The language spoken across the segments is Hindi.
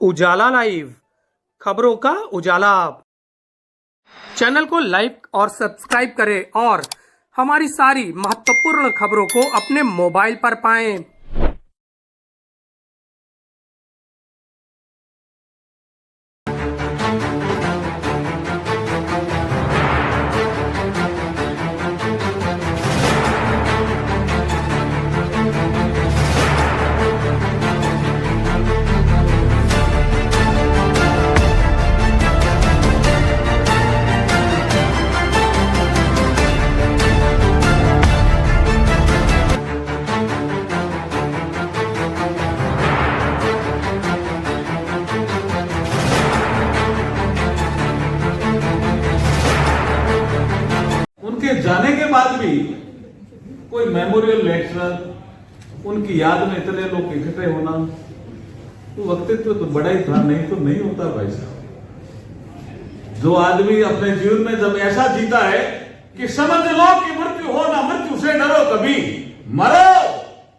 उजाला लाइव, खबरों का उजाला। चैनल को लाइक और सब्सक्राइब करें और हमारी सारी महत्वपूर्ण खबरों को अपने मोबाइल पर पाएं। उनके जाने के बाद भी कोई मेमोरियल लेक्चर, उनकी याद में इतने लोग इकट्ठे होना, तो वक्तित्व तो बड़ा ही था, नहीं तो नहीं होता भाई साहब। जो आदमी अपने जीवन में जब ऐसा जीता है कि समझ लो कि मृत्यु हो ना मृत्यु से डरो कभी, मरो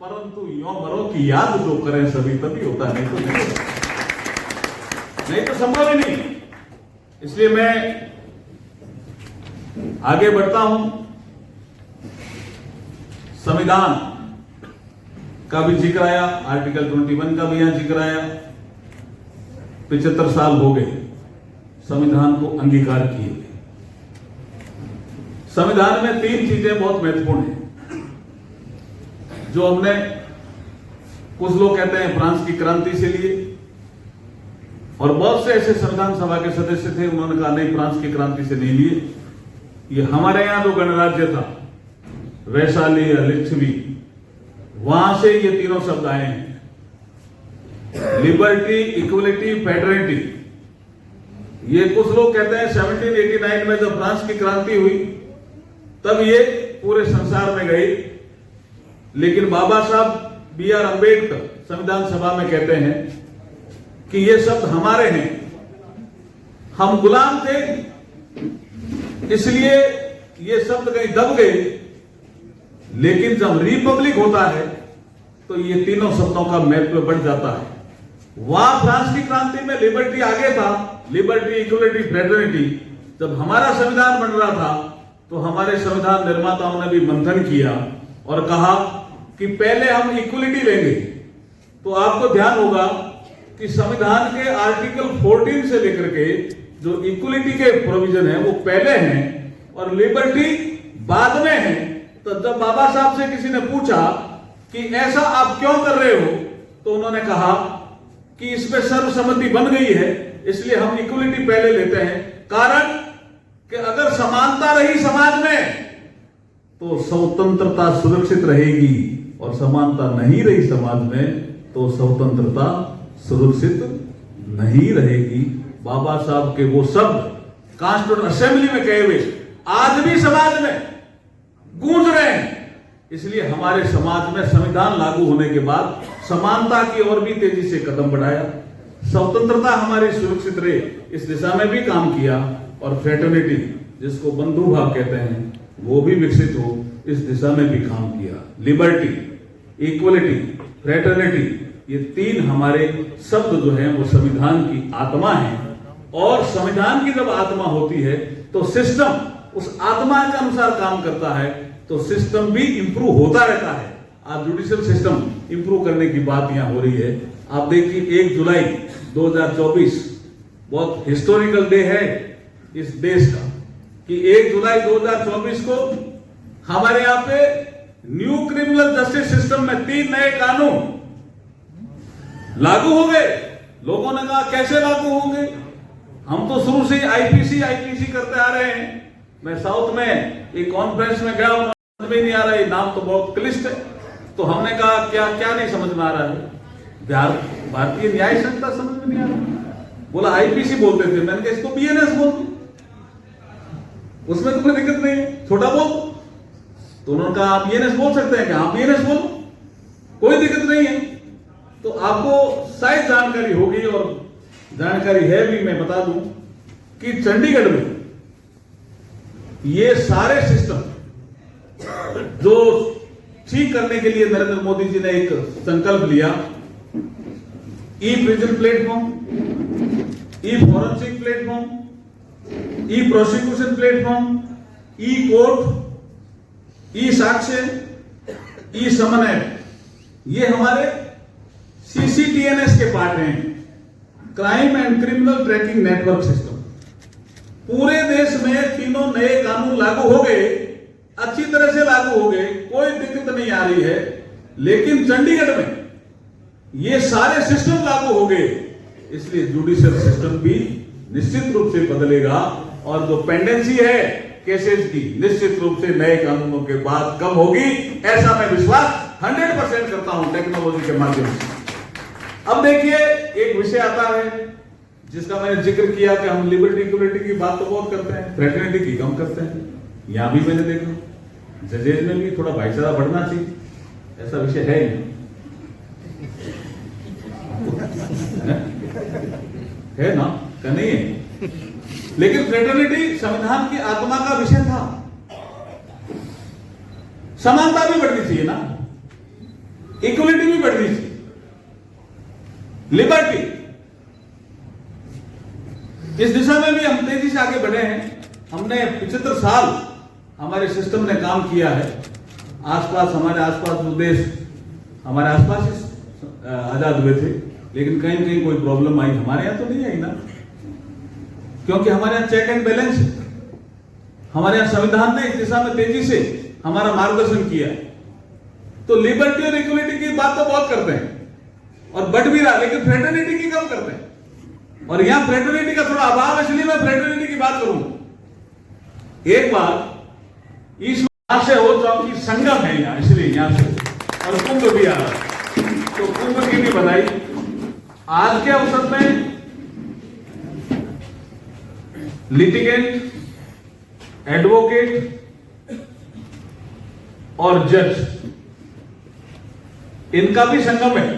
परंतु यो मरो की याद जो करें सभी, तभी होता, नहीं तो नहीं होता, नहीं तो संभव ही नहीं। इसलिए मैं आगे बढ़ता हूं। संविधान का भी जिक्र आया, आर्टिकल 21 का भी यहां जिक्र आया। 75 साल हो गए संविधान को अंगीकार किए हुए। संविधान में 3 चीजें बहुत महत्वपूर्ण हैं, जो हमने, कुछ लोग कहते हैं फ्रांस की क्रांति से लिए, और बहुत से ऐसे संविधान सभा के सदस्य थे, उन्होंने कहा नहीं, फ्रांस की क्रांति से नहीं लिए, ये हमारे यहां जो गणराज्य था, वैशाली या लिच्छवी, वहां से ये तीनों शब्द आए हैं। Liberty, equality, fraternity. ये कुछ लोग कहते हैं 1789 में जब फ्रांस की क्रांति हुई तब ये पूरे संसार में गई, लेकिन बाबा साहब B.R. अम्बेडकर संविधान सभा में कहते हैं कि ये शब्द हमारे हैं, हम गुलाम थे, इसलिए ये शब्द कहीं दब गए, लेकिन जब रिपब्लिक होता है तो ये तीनों शब्दों का महत्व बढ़ जाता है। वहां फ्रांस की क्रांति में लिबर्टी आगे था, लिबर्टी, इक्वलिटी, फ्रेटर्निटी। जब हमारा संविधान बन रहा था तो हमारे संविधान निर्माताओं ने भी मंथन किया और कहा कि पहले हम इक्वलिटी लेंगे। तो आपको ध्यान होगा कि संविधान के आर्टिकल 14 से लेकर के जो इक्वलिटी के प्रोविजन है वो पहले हैं और लिबर्टी बाद में है। तो जब बाबा साहब से किसी ने पूछा कि ऐसा आप क्यों कर रहे हो, तो उन्होंने कहा कि इसमें सर्वसम्मति बन गई है, इसलिए हम इक्वलिटी पहले लेते हैं। कारण कि अगर समानता रही समाज में तो स्वतंत्रता सुरक्षित रहेगी, और समानता नहीं रही समाज में तो स्वतंत्रता सुरक्षित नहीं रहेगी। बाबा साहब के वो शब्द कॉन्स्टिट्यूएंट असेंबली में कहे हुए आज भी समाज में गूंज रहे हैं। इसलिए हमारे समाज में संविधान लागू होने के बाद समानता की ओर भी तेजी से कदम बढ़ाया, स्वतंत्रता हमारी सुरक्षित रहे इस दिशा में भी काम किया, और फ्रेटर्निटी जिसको बंधु भाव कहते हैं वो भी विकसित हो इस दिशा में भी काम किया। लिबर्टी, इक्वलिटी, फ्रेटर्निटी, ये 3 हमारे शब्द जो हैं वो संविधान की आत्मा है, और संविधान की जब आत्मा होती है तो सिस्टम उस आत्मा के अनुसार काम करता है, तो सिस्टम भी इंप्रूव होता रहता है। आज जुडिशियल सिस्टम इंप्रूव करने की बात यहां हो रही है। आप देखिए 1 जुलाई 2024 बहुत हिस्टोरिकल डे है इस देश का, कि 1 जुलाई 2024 को हमारे यहां पे न्यू क्रिमिनल जस्टिस सिस्टम में 3 नए कानून लागू हो गए। लोगों ने कहा कैसे लागू होंगे, हम तो शुरू से आईपीसी करते आ रहे हैं। मैं साउथ में एक कॉन्फ्रेंस में गया, समझ में नहीं आ रहा है, नाम तो बहुत क्लिष्ट है। तो हमने कहा क्या क्या नहीं समझ में आ रहा है, भारतीय न्याय संहिता समझ में नहीं आ रहा। बोला आईपीसी बोलते थे, मैंने कहा इसको बीएनएस बोल, उसमें तो कोई दिक्कत नहीं है, छोटा बोल। तो उन्होंने कहा आप बीएनएस बोल सकते हैं, क्या आप बीएनएस बोलो, कोई दिक्कत नहीं है। तो आपको शायद जानकारी होगी, और जानकारी है भी, मैं बता दूं कि चंडीगढ़ में ये सारे सिस्टम जो ठीक करने के लिए नरेंद्र मोदी जी ने एक संकल्प लिया ई प्रिजन प्लेटफॉर्म, ई फॉरेंसिक प्लेटफॉर्म, ई प्रोसिक्यूशन प्लेटफॉर्म, ई कोर्ट, ई साक्ष्य, ई समन ऐप, ये हमारे सीसीटीएनएस के पार्ट हैं, crime and criminal tracking network system. पूरे देश में तीनों नए कानून लागू हो गए, अच्छी तरह से लागू हो गए, कोई दिक्कत नहीं आ रही है। लेकिन चंडीगढ़ में ये सारे सिस्टम लागू हो गए, इसलिए जुडिशियल सिस्टम भी निश्चित रूप से बदलेगा और जो पेंडेंसी है केसेस की निश्चित रूप से नए कानूनों के बाद कम होगी, ऐसा मैं विश्वास 100% करता हूं टेक्नोलॉजी के माध्यम से। अब देखिए, एक विषय आता है जिसका मैंने जिक्र किया कि हम लिबर्टी इक्वलिटी की बात तो बहुत करते हैं, फ्रेटर्निटी की कम करते हैं। यहां भी मैंने देखा जजेज में भी थोड़ा भाईचारा बढ़ना चाहिए, ऐसा विषय है ही है ना, क्या नहीं है? लेकिन फ्रेटर्निटी संविधान की आत्मा का विषय था। समानता भी बढ़नी चाहिए ना, इक्वलिटी भी बढ़नी चाहिए, लिबर्टी, इस दिशा में भी हम तेजी से आगे बढ़े हैं। हमने 75 साल हमारे सिस्टम ने काम किया है। आसपास हमारे आसपास जो देश हमारे आसपास ही आजाद हुए थे, लेकिन कहीं न कहीं कोई प्रॉब्लम आई, हमारे यहां तो नहीं आई ना, क्योंकि हमारे यहां चेक एंड बैलेंस है। हमारे यहां संविधान ने इस दिशा में तेजी से हमारा मार्गदर्शन किया। तो लिबर्टी और इक्वलिटी की बात तो बहुत करते हैं और बढ़ भी रहा, लेकिन फ्रेटर्निटी की कम करते हैं। और यहां फ्रेटर्निटी का थोड़ा अभाव है, इसलिए मैं फ्रेटर्निटी की बात करूंगा। एक बार इस यहां से हो चौकी संगम है यहां, इसलिए यहां से, और कुंभ भी आ रहा है, तो कुंभ की भी बधाई। आज के अवसर में लिटिगेंट, एडवोकेट और जज, इनका भी संगम है।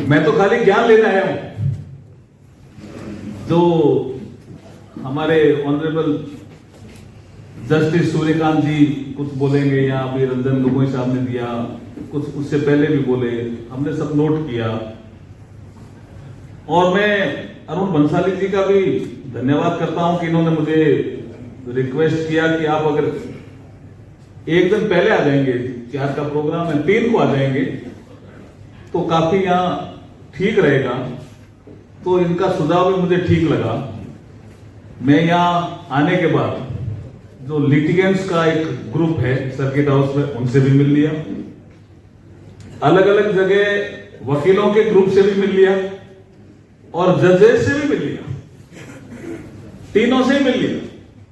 मैं तो खाली ज्ञान लेने आया हूं। जो हमारे ऑनरेबल जस्टिस सूर्यकांत जी कुछ बोलेंगे, या अभी रंजन गोगोई साहब ने दिया कुछ, उससे पहले भी बोले, हमने सब नोट किया। और मैं अरुण बंसाली जी का भी धन्यवाद करता हूं कि इन्होंने मुझे रिक्वेस्ट किया कि आप अगर एक दिन पहले आ जाएंगे, 4 का प्रोग्राम है, 3 को आ जाएंगे तो काफी यहां ठीक रहेगा। तो इनका सुझाव भी मुझे ठीक लगा। मैं यहां आने के बाद जो लिटिगेंट्स का एक ग्रुप है सर्किट हाउस में, उनसे भी मिल लिया, अलग अलग जगह वकीलों के ग्रुप से भी मिल लिया और जजेस से भी मिल लिया, तीनों से ही मिल लिया।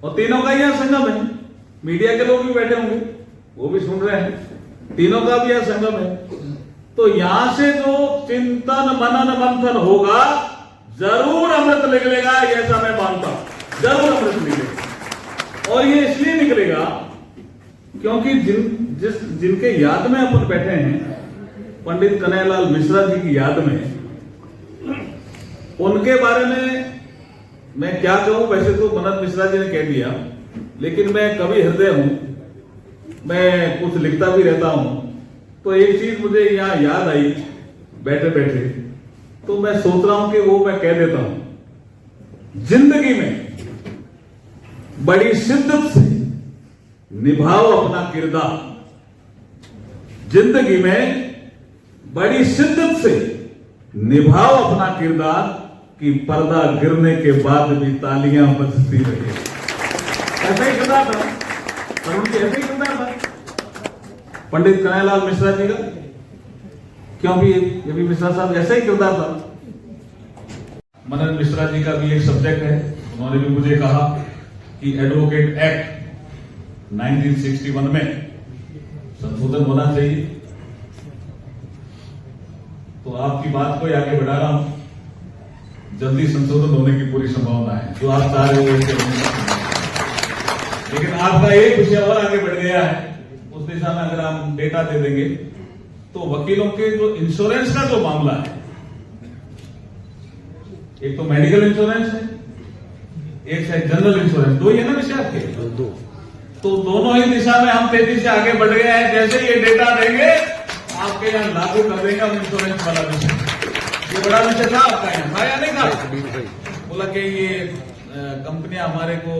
और तीनों का यहां संगम है, मीडिया के लोग भी बैठे होंगे, वो भी सुन रहे हैं, तीनों का भी यहां संगम है। तो यहां से जो चिंतन मनन मंथन होगा, जरूर अमृत निकलेगा, ऐसा मैं मानता हूं, जरूर अमृत निकलेगा। और ये इसलिए निकलेगा क्योंकि जिनके याद में अपन बैठे हैं, पंडित कन्हैयालाल मिश्रा जी की याद में, उनके बारे में मैं क्या कहूं, वैसे तो मनन मिश्रा जी ने कह दिया, लेकिन मैं कवि हृदय हूं, मैं कुछ लिखता भी रहता हूं। तो एक चीज मुझे यहां याद आई बैठे बैठे, तो मैं सोच रहा हूं कि वो मैं कह देता हूं। जिंदगी में बड़ी शिद्दत से निभाओ अपना किरदार, जिंदगी में बड़ी शिद्दत से निभाओ अपना किरदार, कि पर्दा गिरने के बाद भी तालियां बजती रहे। ऐसा ही किरदार था, पर उनके ऐसे ही किरदार था पंडित कन्हैयालाल मिश्रा जी का, क्योंकि ये भी मिश्रा साहब ऐसा ही किरदार था। मनन मिश्रा जी का भी एक सब्जेक्ट है, उन्होंने भी मुझे कहा कि एडवोकेट एक्ट 1961 में संशोधन होना चाहिए। तो आपकी बात को आगे बढ़ा रहा हूं, जल्दी संशोधन होने की पूरी संभावना है, जो आप चाह रहे हो। लेकिन आपका एक विषय और आगे बढ़ गया है, उस दिशा में अगर हम डेटा दे देंगे तो वकीलों के जो इंश्योरेंस का जो मामला है, एक तो मेडिकल इंश्योरेंस है, एक है जनरल इंश्योरेंस, दो ही है ना विषय आपके, दो। तो दोनों ही दिशा में हम तेजी से आगे बढ़ गए हैं। जैसे ये डेटा देंगे आपके यहाँ लागू कर देंगे हम इंश्योरेंस वाला विषय। ये बड़ा विषय था आपका यहाँ, था या नहीं था? बोला कि ये कंपनियां हमारे को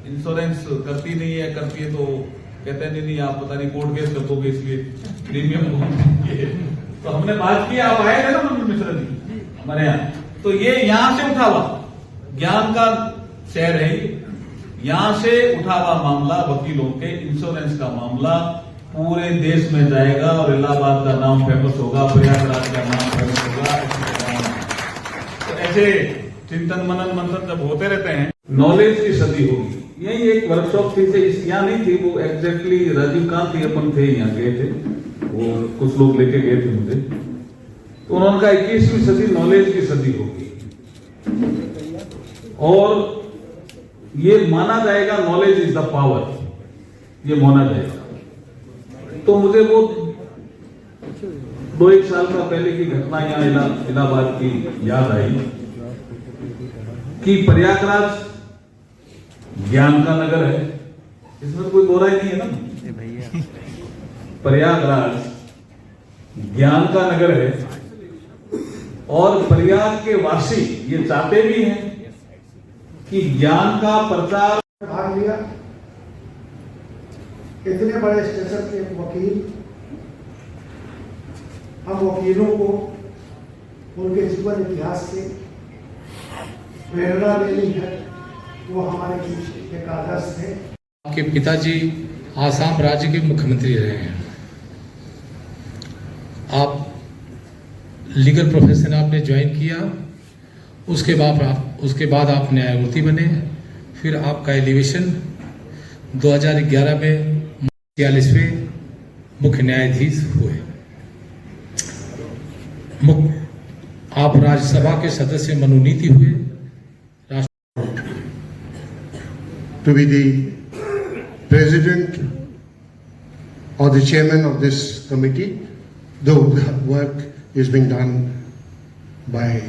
इंश्योरेंस करती नहीं है, करती है तो कहते हैं नहीं आप पता नहीं कोर्ट केस कर दोगे इसलिए प्रीमियम। तो हमने बात की, आप आए थे ना मनोज मिश्रा जी हमारे यहाँ, तो ये यहां से उठा हुआ ज्ञान का शहर है, यहां से उठा हुआ मामला वकीलों के इंश्योरेंस का मामला पूरे देश में जाएगा और इलाहाबाद का नाम फेमस होगा, प्रयागराज का नाम फेमस होगा। तो ऐसे चिंतन मनन मंथन जब होते रहते हैं, नॉलेज की सदी होगी। यही एक वर्कशॉप थी, यहाँ नहीं थी वो एग्जैक्टली, राजीव कांत ही अपन थे, यहाँ गए थे, वो कुछ लोग लेके गए थे मुझे, तो उन्होंने कहा 21वीं सदी नॉलेज की सदी होगी और ये माना जाएगा नॉलेज इज द पावर, ये माना जाएगा। तो मुझे वो 2-1 साल का पहले की घटना यहाँ इलाहाबाद की याद आई कि प्रयागराज ज्ञान का नगर है, इसमें कोई गोराई नहीं है ना। प्रयागराज ज्ञान का नगर है और प्रयाग के वासी ये चाहते भी हैं कि ज्ञान का प्रचार। भाग लिया, इतने बड़े स्टेशन के वकील, हम वकीलों को उनके जीवन इतिहास से प्रेरणा लेनी है, वो हमारे बीच एक आदर्श है। आपके पिताजी आसाम राज्य के मुख्यमंत्री रहे हैं, आप लीगल प्रोफेशन आपने ज्वाइन किया, उसके बाद आप न्यायमूर्ति बने, फिर आपका एलिवेशन 2011 में 46वें मुख्य न्यायाधीश हुए। आप राज्यसभा के सदस्य मनोनीत हुए। To be the president or the chairman of this committee, though the work is being done by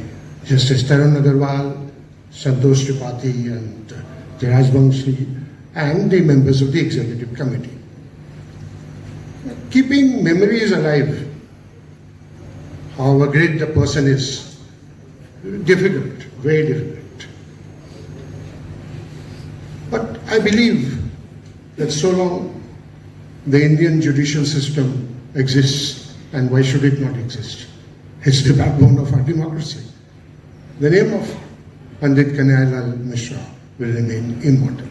Justice Tarun Agarwal, Santosh Tripathi and Jiraj Bangshi and the members of the executive committee. Keeping memories alive, however great the person is, difficult, very difficult. But I believe that so long the Indian judicial system exists, and why should it not exist? It's the backbone of our democracy. The name of Pandit Kanhaiyalal Mishra will remain immortal.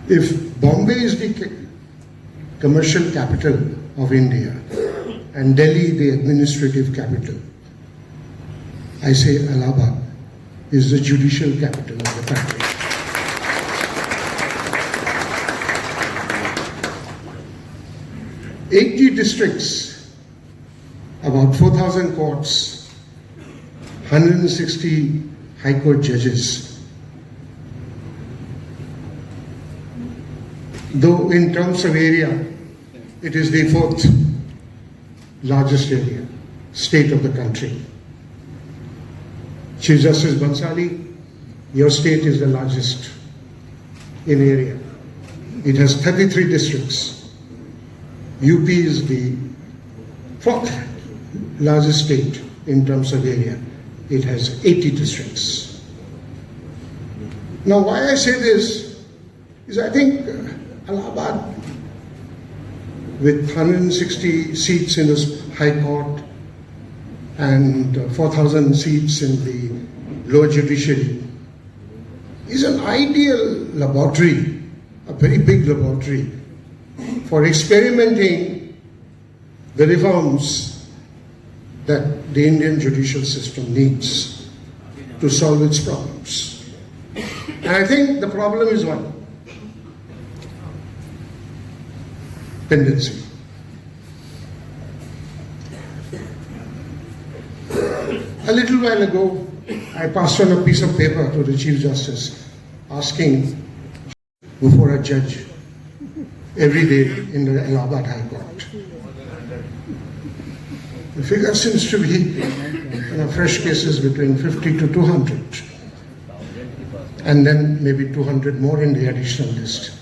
If Bombay is the commercial capital of India and Delhi the administrative capital, I say Allahabad is the judicial capital of the country. "80 districts, about 4,000 courts, 160 high court judges. Though in terms of area, it is the 4th largest area, state of the country. Chief Justice Bhansali, your state is the largest in area. It has 33 districts. UP is the 4th largest state in terms of area. It has 80 districts. Now, why I say this is I think Allahabad, with 160 seats in the High Court and 4,000 seats in the lower judiciary, is an ideal laboratory, a very big laboratory for experimenting the reforms that the Indian judicial system needs to solve its problems. And I think the problem is one: pendency. A little while ago, I passed on a piece of paper to the Chief Justice asking before a judge every day in the Allahabad High Court. The figure seems to be, fresh cases between 50 to 200, and then maybe 200 more in the additional list.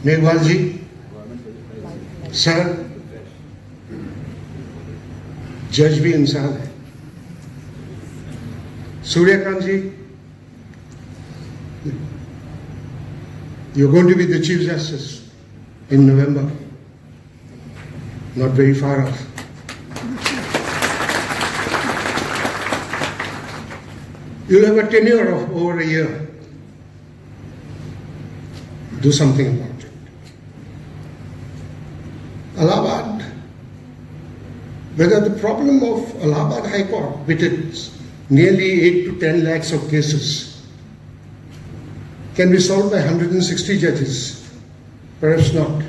Meghwal ji, sir, जज भी इंसान है। Suryakant ji, you're going to be the Chief Justice in November, not very far off. You'll have a tenure of over a year. Do something about it. Allahabad, whether the problem of Allahabad High Court, with its nearly 8 to 10 lakhs of cases, can be solved by 160 judges, perhaps not.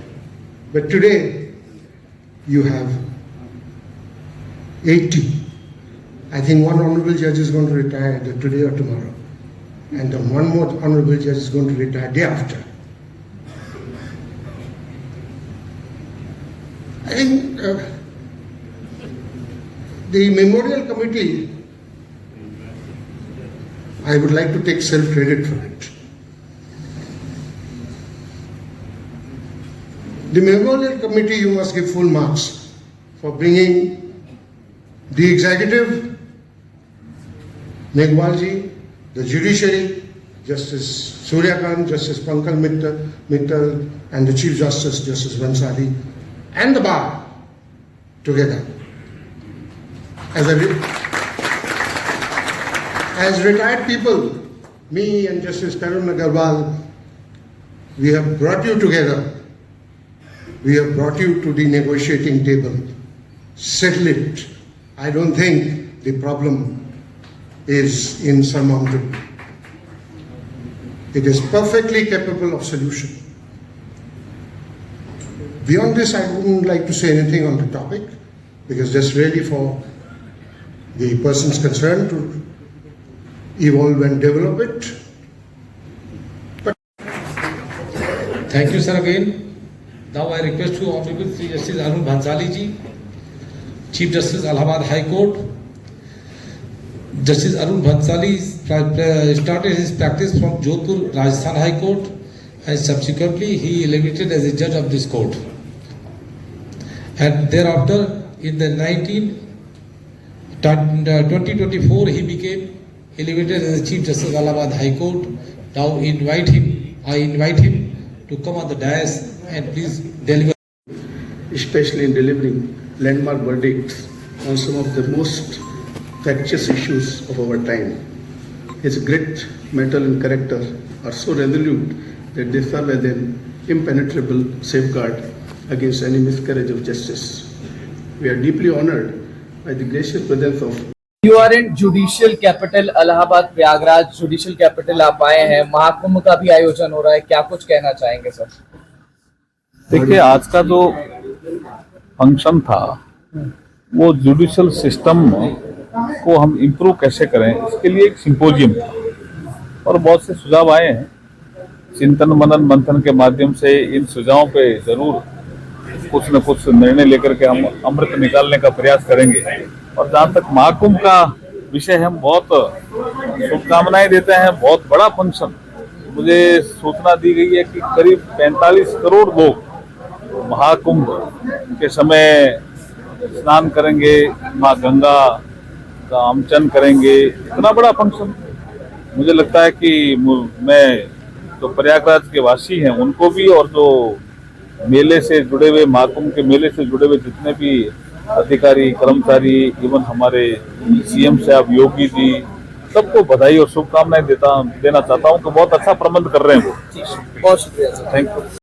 But today, you have 80. I think one honorable judge is going to retire either today or tomorrow. And then one more honorable judge is going to retire day after. I think the memorial committee, I would like to take self-credit for it. The memorial committee, you must give full marks for bringing the executive, Meghwal ji, the judiciary, Justice Suryakant, Justice Pankaj Mittal, and the Chief Justice, Justice Bhansali, and the bar together. As retired people, me and Justice Tarun Agarwal, we have brought you together. We have brought you to the negotiating table. Settle it. I don't think the problem is insurmountable. It is perfectly capable of solution. Beyond this, I wouldn't like to say anything on the topic, because that's really for the persons concerned to evolve and develop it. Thank you, sir, again. Now I request you, Honorable Sri Justice Arun Bhansali ji, Chief Justice Allahabad High Court. Justice Arun Bhansali started his practice from Jodhpur, Rajasthan High Court, and subsequently he elected as a judge of this court. And thereafter, in the 2024, he became elevated as a Chief Justice of Allahabad High Court. Now I invite him to come on the dais and please deliver. Especially in delivering landmark verdicts on some of the most factious issues of our time. His grit, mettle and character are so resolute that they serve as an impenetrable safeguard against any miscarriage of justice. We are deeply honored by the gracious presence of You are in judicial capital Allahabad Prayagraj judicial capital आप आए हैं, महाकुंभ का भी आयोजन हो रहा है, क्या कुछ कहना चाहेंगे सर? देखिए, आज का जो फंक्शन था वो जुडिशियल सिस्टम को हम इम्प्रूव कैसे करें इसके लिए एक सिंपोजियम था और बहुत से सुझाव आए हैं। चिंतन मनन मंथन के माध्यम से इन सुझावों पे जरूर कुछ न कुछ निर्णय लेकर के हम अमृत निकालने का प्रयास करेंगे। और जहाँ तक महाकुंभ का विषय है, हम बहुत शुभकामनाएं देते हैं। बहुत बड़ा फंक्शन, मुझे सूचना दी गई है कि करीब 45 करोड़ लोग महाकुंभ के समय स्नान करेंगे, माँ गंगा का आमचन करेंगे। इतना बड़ा फंक्शन, मुझे लगता है कि मैं जो प्रयागराज के वासी हैं उनको भी और जो मेले से जुड़े हुए, महाकुंभ के मेले से जुड़े हुए जितने भी अधिकारी, कर्मचारी, इवन हमारे सीएम साहब, योगी जी, सबको बधाई और शुभकामनाएं देना चाहता हूं कि बहुत अच्छा प्रबंध कर रहे हैं वो। बहुत शुक्रिया सर, थैंक यू।